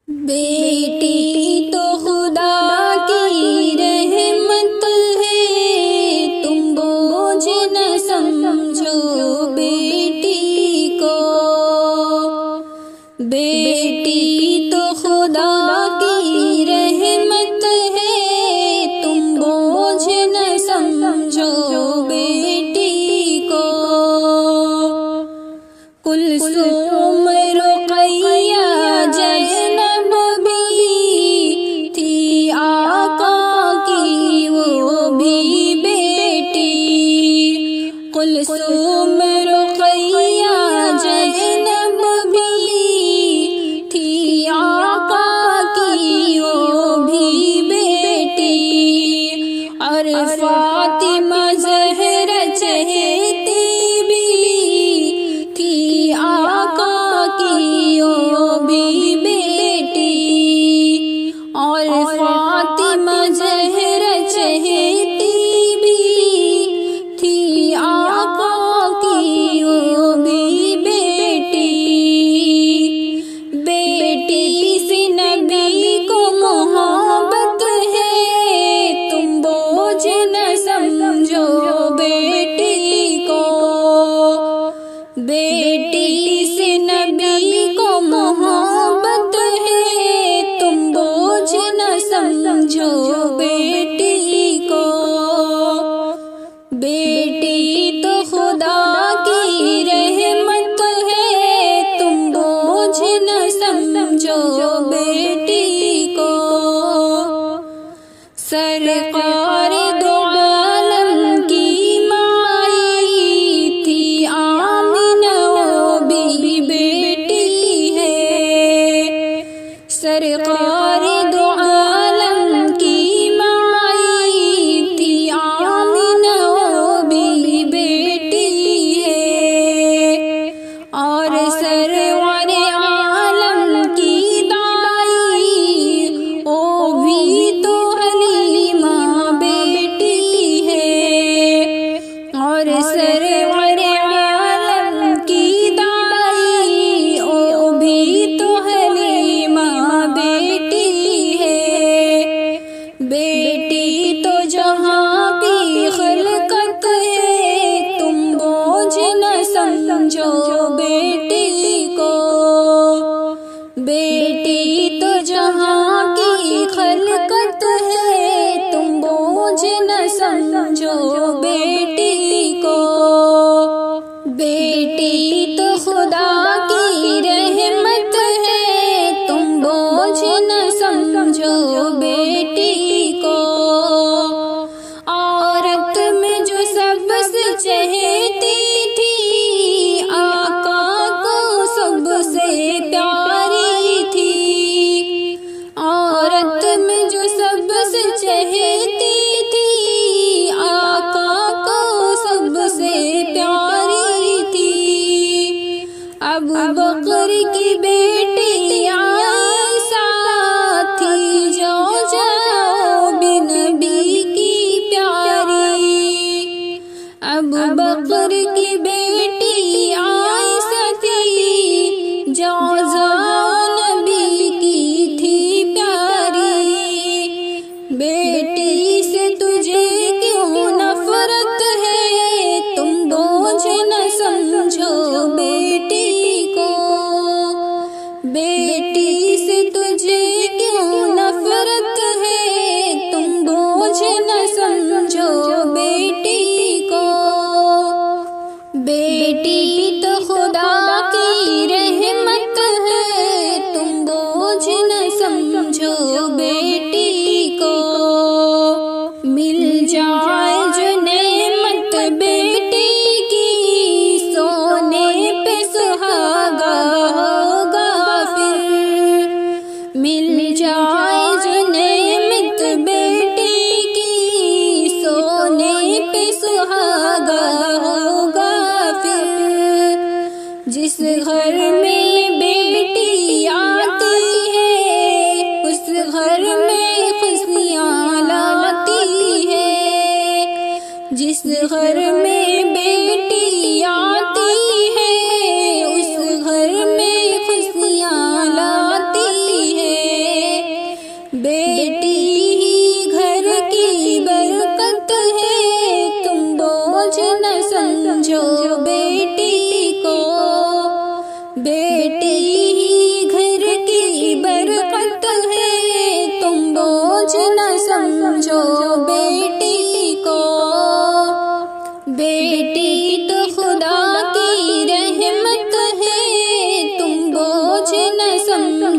بیٹی تو خدا کی رحمت ہے، تم بوجھ نہ سمجھو بیٹی کو۔ بیٹی تو خدا کی رحمت ہے، تم بوجھ نہ سمجھو بیٹی کو۔ کلثوم رقیہ زینب بھی تھی آقا کی وہ بھی بیٹی۔ کلثوم رقیہ زینب بھی تھی آقا کی وہ بھی بیٹی، اور فاطمہ زہرا چہیتی بھی تھی آقا کی وہ بھی بیٹی، اور فاطمہ زہرا چہیتی بھی تھی آقا کی وہ بھی بیٹی۔ بیٹی سے نبی کو محبت ہے، تم بوجھ نہ سمجھو بیٹی کو۔ بیٹی سے نبی کو محبت ہے، تم بوجھ نہ سمجھو بیٹی کو۔ بیٹی تو خدا کی رحمت ہے، تم بوجھ نہ سمجھو بیٹی کو۔ سرکار دو عالم کی مائی تھی آمنہ، وہ بھی بیٹی ہے۔ سرکار دو عالم کی مائی تھی آمنہ، وہ بھی بیٹی ہے، اور سرور عالم کی دائی وہ بھی تو حلیمہ بیٹی ہے، اور سرور عالم کی دائی وہ بھی تو حلیمہ بیٹی ہے۔ بیٹی تو جہاں کی خلقت ہے، تم بوجھ نہ سمجھو بیٹی کو۔ بیٹی تو جہاں کی خلقت ہے، تم بوجھ نہ سمجھو بیٹی کو۔ بیٹی تو خدا کی رحمت ہے، تم بوجھ نہ سمجھو بیٹی کو۔ عورت میں جو سب سے چہیتی تھی، آقا کو سب سے پیاری تھی۔